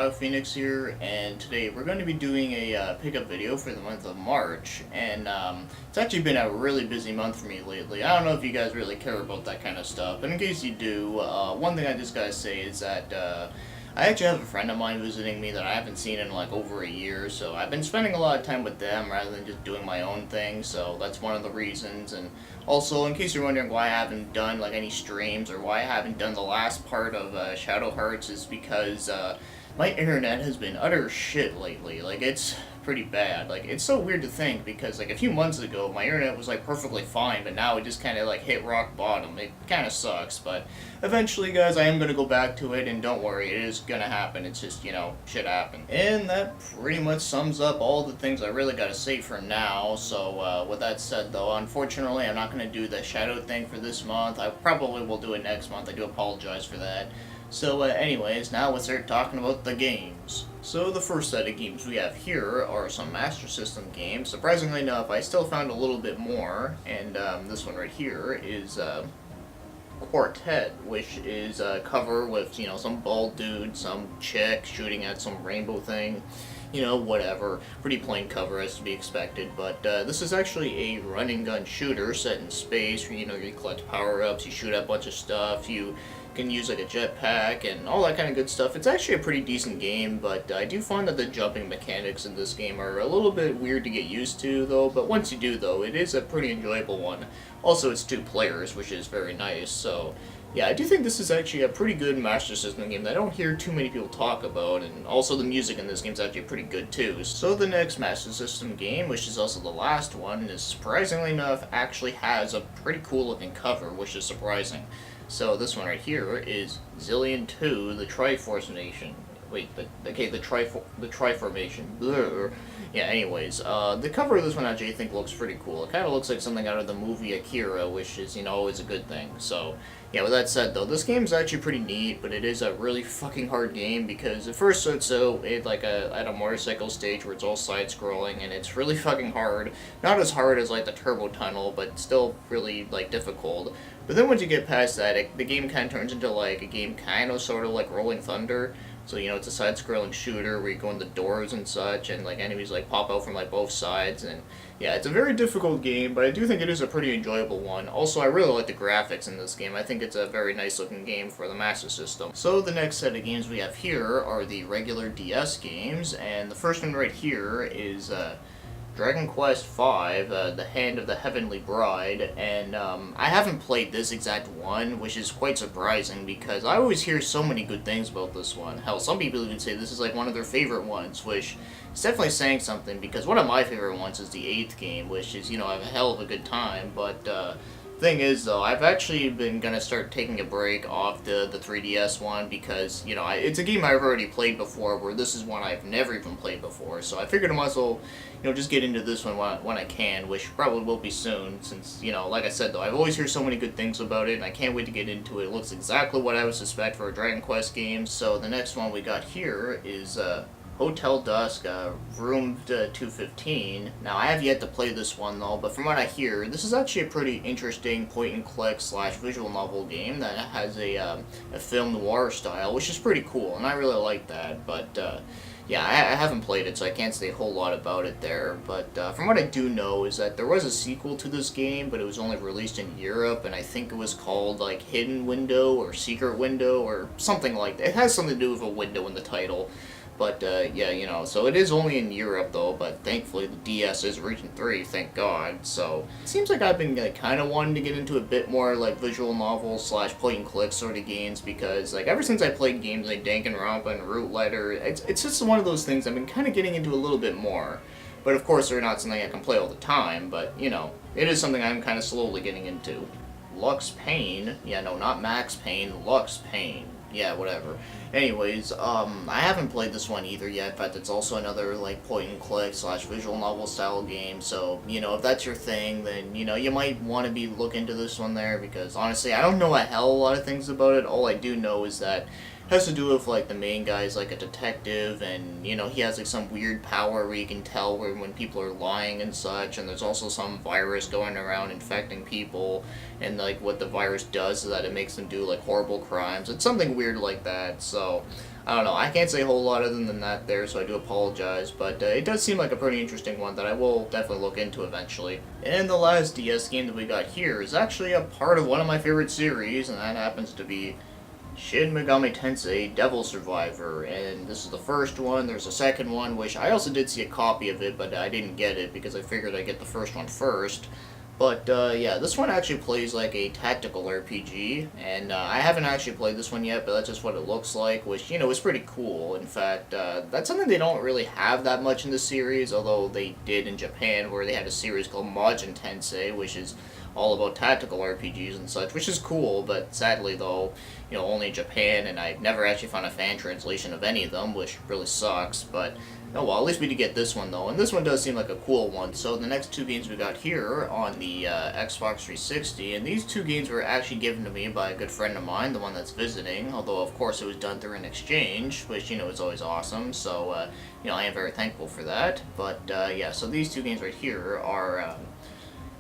Shadow Phoenix here, and today we're going to be doing a pickup video for the month of March, and it's actually been a really busy month for me lately. I don't know if you guys really care about that kind of stuff, but in case you do, one thing I just gotta say is that I actually have a friend of mine visiting me that I haven't seen in like over a year, so I've been spending a lot of time with them rather than just doing my own thing, so that's one of the reasons. And also, in case you're wondering why I haven't done like any streams or why I haven't done the last part of Shadow Hearts, is because my internet has been utter shit lately. Like, it's pretty bad. Like, it's so weird to think because like a few months ago my internet was like perfectly fine, but now it just kind of like hit rock bottom. It kind of sucks, but eventually, guys, I am going to go back to it, and don't worry, it is going to happen. It's just, shit happen. And that pretty much sums up all the things I really got to say for now. So with that said, though, unfortunately I'm not going to do the shadow thing for this month. I probably will do it next month. I do apologize for that. So anyways, now let's start talking about the games. So the first set of games we have here are some Master System games. Surprisingly enough, I still found a little bit more, and this one right here is Quartet, which is a cover with, some bald dude, some chick shooting at some rainbow thing, whatever. Pretty plain cover as to be expected, but this is actually a run and gun shooter set in space where, you collect power-ups, you shoot at a bunch of stuff, you can use like a jetpack and all that kind of good stuff. It's actually a pretty decent game, but I do find that the jumping mechanics in this game are a little bit weird to get used to, though. But once you do, though, it is a pretty enjoyable one. Also, it's 2 players, which is very nice. So yeah, I do think this is actually a pretty good Master System game that I don't hear too many people talk about, and also the music in this game is actually pretty good too. So the next Master System game, which is also the last one, is surprisingly enough actually has a pretty cool looking cover, which is surprising. So this one right here is Zillion 2, the Triformation. Wait, the Triformation. Blur. Yeah, anyways, the cover of this one actually I think looks pretty cool. It kind of looks like something out of the movie Akira, which is, always a good thing. So, yeah, with that said, though, this game's actually pretty neat, but it is a really fucking hard game because at first it's at a motorcycle stage where it's all side-scrolling, and it's really fucking hard. Not as hard as, like, the Turbo Tunnel, but still really, like, difficult. But then once you get past that, the game kind of turns into, like, a game kind of sort of like Rolling Thunder. So, it's a side-scrolling shooter where you go in the doors and such, and, like, enemies, like, pop out from, like, both sides, and, yeah, it's a very difficult game, but I do think it is a pretty enjoyable one. Also, I really like the graphics in this game. I think it's a very nice-looking game for the Master System. So, the next set of games we have here are the regular DS games, and the first one right here is, Dragon Quest V, The Hand of the Heavenly Bride, and I haven't played this exact one, which is quite surprising because I always hear so many good things about this one. Hell, some people even say this is like one of their favorite ones, which is definitely saying something because one of my favorite ones is the 8th game, which is, I have a hell of a good time, but thing is, though, I've actually been gonna start taking a break off the 3DS one because, it's a game I've already played before, where this is one I've never even played before, so I figured I might as well, just get into this one when I can, which probably will be soon, since, like I said, though, I've always heard so many good things about it, and I can't wait to get into it. It looks exactly what I would suspect for a Dragon Quest game. So the next one we got here is, Hotel Dusk, Room 215. Now, I have yet to play this one, though, but from what I hear, this is actually a pretty interesting point-and-click / visual novel game that has a film noir style, which is pretty cool, and I really like that, but, yeah, I haven't played it, so I can't say a whole lot about it there, but from what I do know is that there was a sequel to this game, but it was only released in Europe, and I think it was called, like, Hidden Window or Secret Window or something like that. It has something to do with a window in the title. But, yeah, so it is only in Europe, though, but thankfully the DS is Region 3, thank God. So, it seems like I've been, kind of wanting to get into a bit more, like, visual novel / point-and-click sort of games, because, like, ever since I played games like Danganronpa and Root Letter, it's just one of those things I've been kind of getting into a little bit more. But, of course, they're not something I can play all the time, but, it is something I'm kind of slowly getting into. Lux Payne, yeah, no, not Max Payne, Lux Payne. Yeah, whatever. Anyways, I haven't played this one either yet. In fact, it's also another, like, point-and-click / visual novel style game. So, if that's your thing, then, you might want to be looking into this one there. Because, honestly, I don't know a hell of a lot of things about it. All I do know is that has to do with, like, the main guy's, like, a detective, and, he has, like, some weird power where you can tell when people are lying and such, and there's also some virus going around infecting people, and, like, what the virus does is that it makes them do, like, horrible crimes. It's something weird like that, so I don't know, I can't say a whole lot other than that there, so I do apologize, but it does seem like a pretty interesting one that I will definitely look into eventually. And the last DS game that we got here is actually a part of one of my favorite series, and that happens to be Shin Megami Tensei Devil Survivor, and this is the first one. There's a second one, which I also did see a copy of it, but I didn't get it because I figured I'd get the first one first. But yeah, this one actually plays like a tactical RPG, and I haven't actually played this one yet, but that's just what it looks like, which, you know, is pretty cool. In fact, that's something they don't really have that much in the series, although they did in Japan, where they had a series called Majin Tensei, which is all about tactical RPGs and such, which is cool, but sadly though, you know, only in Japan, and I've never actually found a fan translation of any of them, which really sucks, but oh well, at least we did get this one though, and this one does seem like a cool one. So the next two games we got here on the Xbox 360, and these two games were actually given to me by a good friend of mine, the one that's visiting, although of course it was done through an exchange, which, you know, is always awesome, so, you know, I am very thankful for that. But yeah, so these two games right here are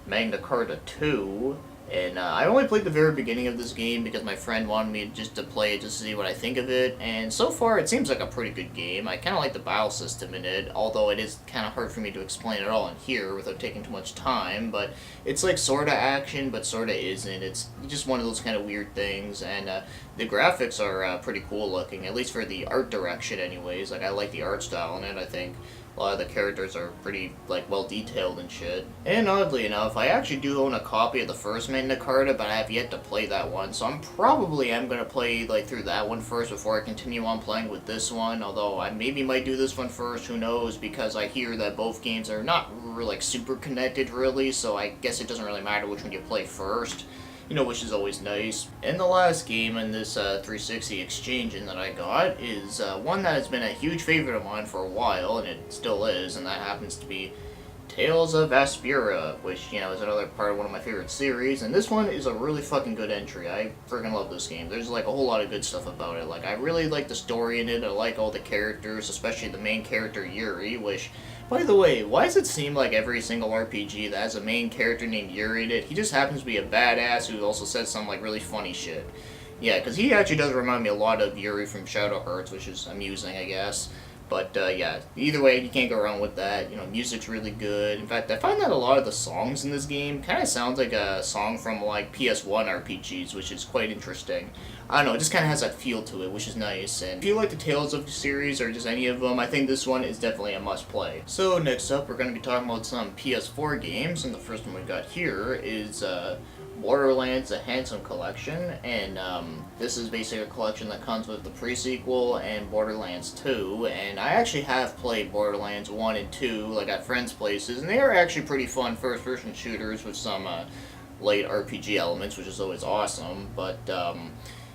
Magna Carta 2, and I only played the very beginning of this game because my friend wanted me just to play it just to see what I think of it, and so far it seems like a pretty good game. I kind of like the battle system in it, although it is kind of hard for me to explain it all in here without taking too much time, but it's like sorta action, but sorta isn't. It's just one of those kind of weird things, and the graphics are pretty cool looking, at least for the art direction anyways. Like, I like the art style in it. I think a lot of the characters are pretty, like, well detailed and shit. And oddly enough, I actually do own a copy of the first Magna Carta, but I have yet to play that one, so I'm probably gonna play, like, through that one first before I continue on playing with this one, although I maybe might do this one first, who knows, because I hear that both games are not, like, super connected, really, so I guess it doesn't really matter which one you play first, you know, which is always nice. And the last game in this 360 exchange that I got is one that has been a huge favorite of mine for a while, and it still is, and that happens to be Tales of Aspira, which, you know, is another part of one of my favorite series, and this one is a really fucking good entry. I freaking love this game. There's, like, a whole lot of good stuff about it. Like, I really like the story in it. I like all the characters, especially the main character, Yuri, which, by the way, why does it seem like every single RPG that has a main character named Yuri in it, he just happens to be a badass who also says some, like, really funny shit? Yeah, because he actually does remind me a lot of Yuri from Shadow Hearts, which is amusing, I guess. But, yeah, either way, you can't go wrong with that. You know, music's really good. In fact, I find that a lot of the songs in this game kind of sounds like a song from, like, PS1 RPGs, which is quite interesting. I don't know, it just kind of has that feel to it, which is nice. And if you like the Tales of series, or just any of them, I think this one is definitely a must-play. So, next up, we're going to be talking about some PS4 games, and the first one we got here is, Borderlands: The Handsome Collection, and this is basically a collection that comes with the pre-sequel and Borderlands 2, and I actually have played Borderlands 1 and 2, like, at friends' places, and they are actually pretty fun first-person shooters with some late RPG elements, which is always awesome, but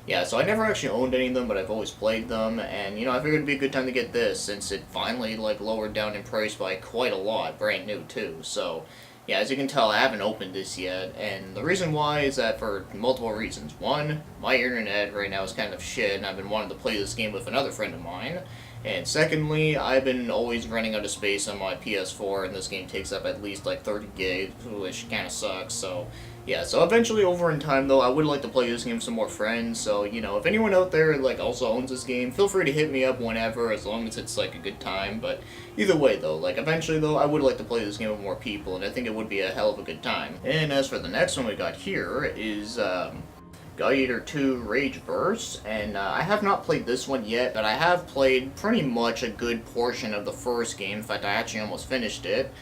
yeah, so I never actually owned any of them, but I've always played them, and, you know, I figured it'd be a good time to get this, since it finally, like, lowered down in price by quite a lot, brand new, too, so yeah, as you can tell, I haven't opened this yet, and the reason why is that for multiple reasons. One, my internet right now is kind of shit, and I've been wanting to play this game with another friend of mine. And secondly, I've been always running out of space on my PS4, and this game takes up at least like 30 gigs, which kind of sucks, so yeah, so eventually over in time though, I would like to play this game with some more friends, so, you know, if anyone out there, like, also owns this game, feel free to hit me up whenever, as long as it's, like, a good time, but either way though, like, eventually though, I would like to play this game with more people, and I think it would be a hell of a good time. And as for the next one we got here is, God Eater 2 Rage Burst, and I have not played this one yet, but I have played pretty much a good portion of the first game. In fact, I actually almost finished it.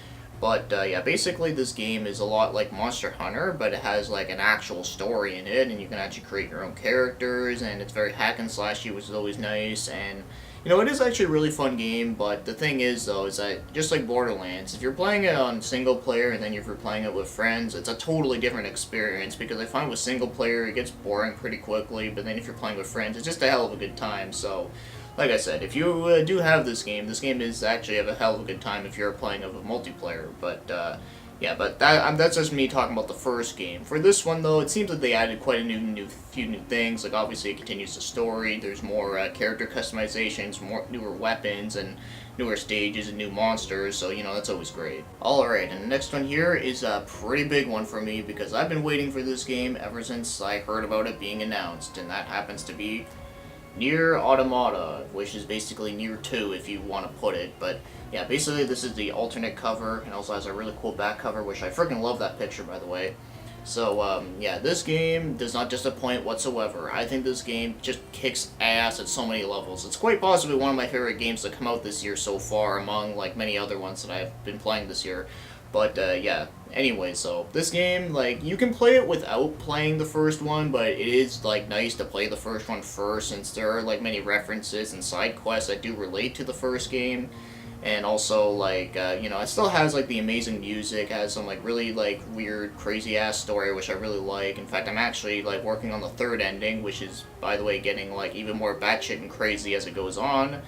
But yeah, basically this game is a lot like Monster Hunter, but it has like an actual story in it, and you can actually create your own characters, and it's very hack and slashy, which is always nice, and you know, it is actually a really fun game, but the thing is, though, is that, just like Borderlands, if you're playing it on single player and then if you're playing it with friends, it's a totally different experience, because I find with single player, it gets boring pretty quickly, but then if you're playing with friends, it's just a hell of a good time, so like I said, if you do have this game is actually a hell of a good time if you're playing it with multiplayer, but yeah, but that's just me talking about the first game. For this one, though, it seems that they added quite a few new things. Like, obviously, it continues the story. There's more character customizations, more newer weapons, and newer stages and new monsters. So, you know, that's always great. Alright, and the next one here is a pretty big one for me, because I've been waiting for this game ever since I heard about it being announced. And that happens to be Nier Automata, which is basically Nier 2 if you want to put it, but yeah, basically this is the alternate cover, and also has a really cool back cover, which I freaking love that picture, by the way. So, yeah, this game does not disappoint whatsoever. I think this game just kicks ass at so many levels. It's quite possibly one of my favorite games to come out this year so far, among, like, many other ones that I've been playing this year. But, yeah, anyway, so this game, like, you can play it without playing the first one, but it is, like, nice to play the first one first, since there are, like, many references and side quests that do relate to the first game. And also, like, it still has, like, the amazing music, has some, like, really, like, weird, crazy-ass story, which I really like. In fact, I'm actually, like, working on the third ending, which is, by the way, getting, like, even more batshit and crazy as it goes on.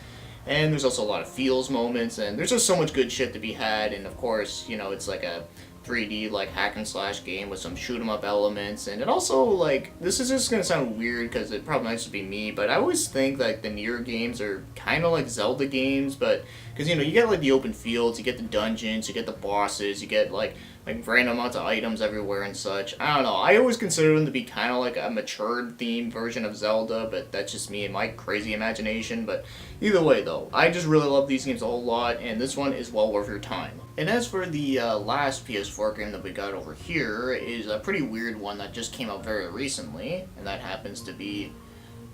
And there's also a lot of feels moments, and there's just so much good shit to be had, and of course, it's like a 3D, like, hack and slash game with some shoot 'em up elements, and it also, like, this is just gonna sound weird, because it probably might just be me, but I always think, like, the Nier games are kind of like Zelda games, but, because, you get, like, the open fields, you get the dungeons, you get the bosses, you get, like random amounts of items everywhere and such. I don't know. I always consider them to be kind of like a matured themed version of Zelda, but that's just me and my crazy imagination. But either way, though, I just really love these games a whole lot, and this one is well worth your time. And as for the last PS4 game that we got over here, is a pretty weird one that just came out very recently, and that happens to be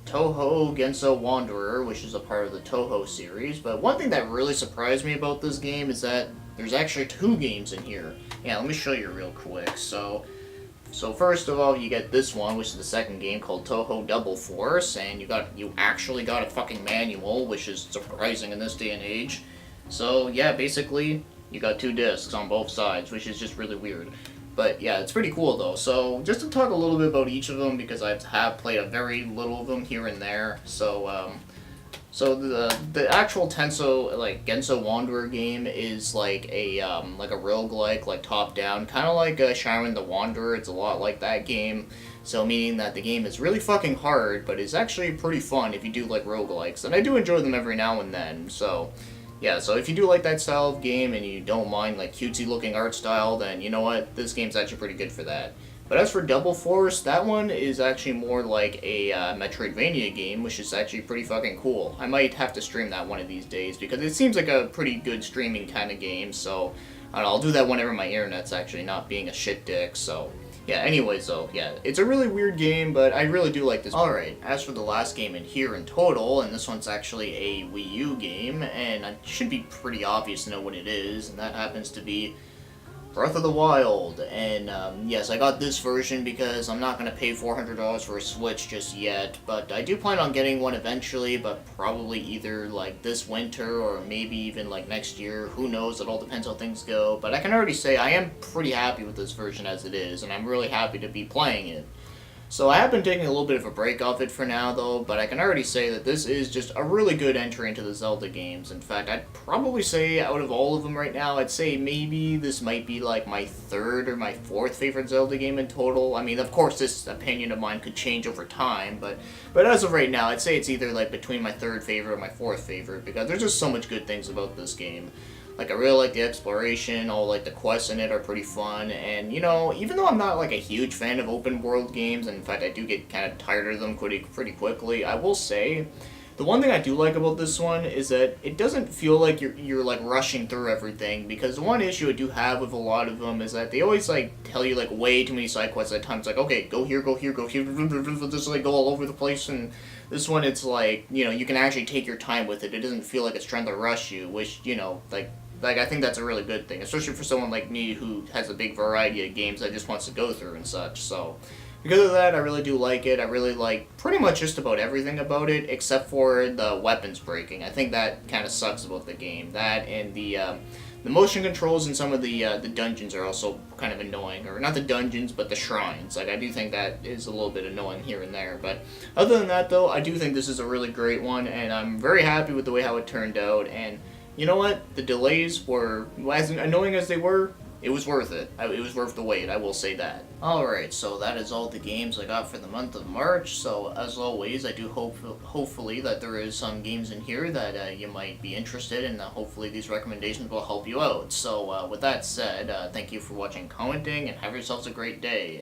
Touhou Genso Wanderer, which is a part of the Touhou series. But one thing that really surprised me about this game is that there's actually 2 games in here. Yeah, let me show you real quick. So first of all, you get this one, which is the second game, called Touhou Double Force, and you actually got a fucking manual, which is surprising in this day and age. So yeah, basically you got 2 discs on both sides, which is just really weird. But yeah, it's pretty cool though. So just to talk a little bit about each of them, because I have played a very little of them here and there. So the actual Genso Wanderer game is like a roguelike, like top down, kind of like Sharon the Wanderer. It's a lot like that game. So meaning that the game is really fucking hard, but it's actually pretty fun if you do like roguelikes, and I do enjoy them every now and then. So yeah, so if you do like that style of game and you don't mind like cutesy looking art style, then you know what, this game's actually pretty good for that. But as for Double Force, that one is actually more like a Metroidvania game, which is actually pretty fucking cool. I might have to stream that one of these days, because it seems like a pretty good streaming kind of game, so I don't know, I'll do that whenever my internet's actually not being a shit dick, so yeah, anyways though, yeah, it's a really weird game, but I really do like this. Alright, as for the last game in here in total, and this one's actually a Wii U game, and it should be pretty obvious to know what it is, and that happens to be Breath of the Wild. And yes, I got this version because I'm not going to pay $400 for a Switch just yet, but I do plan on getting one eventually, but probably either like this winter or maybe even like next year. Who knows, it all depends how things go, but I can already say I am pretty happy with this version as it is, and I'm really happy to be playing it. So I have been taking a little bit of a break off it for now, though, but I can already say that this is just a really good entry into the Zelda games. In fact, I'd probably say out of all of them right now, I'd say maybe this might be like my 3rd or my 4th favorite Zelda game in total. I mean, of course, this opinion of mine could change over time, but as of right now, I'd say it's either like between my 3rd favorite or my 4th favorite, because there's just so much good things about this game. Like, I really like the exploration, all, like, the quests in it are pretty fun, and, even though I'm not, like, a huge fan of open-world games, and in fact, I do get kind of tired of them pretty quickly, I will say, the one thing I do like about this one is that it doesn't feel like you're like, rushing through everything, because the one issue I do have with a lot of them is that they always, like, tell you, like, way too many side quests at times, like, okay, go here, just, like, go all over the place, and this one, it's like, you can actually take your time with it. It doesn't feel like it's trying to rush you, which, like, I think that's a really good thing, especially for someone like me who has a big variety of games that just wants to go through and such, so because of that, I really do like it. I really like pretty much just about everything about it, except for the weapons breaking. I think that kind of sucks about the game. That and the motion controls in some of the dungeons are also kind of annoying, or not the dungeons, but the shrines. Like, I do think that is a little bit annoying here and there, but other than that, though, I do think this is a really great one, and I'm very happy with the way how it turned out, and you know what? The delays were, as annoying as they were, it was worth it. It was worth the wait, I will say that. Alright, so that is all the games I got for the month of March, so as always, I do hopefully that there is some games in here that you might be interested in, and hopefully these recommendations will help you out. So with that said, thank you for watching, commenting, and have yourselves a great day.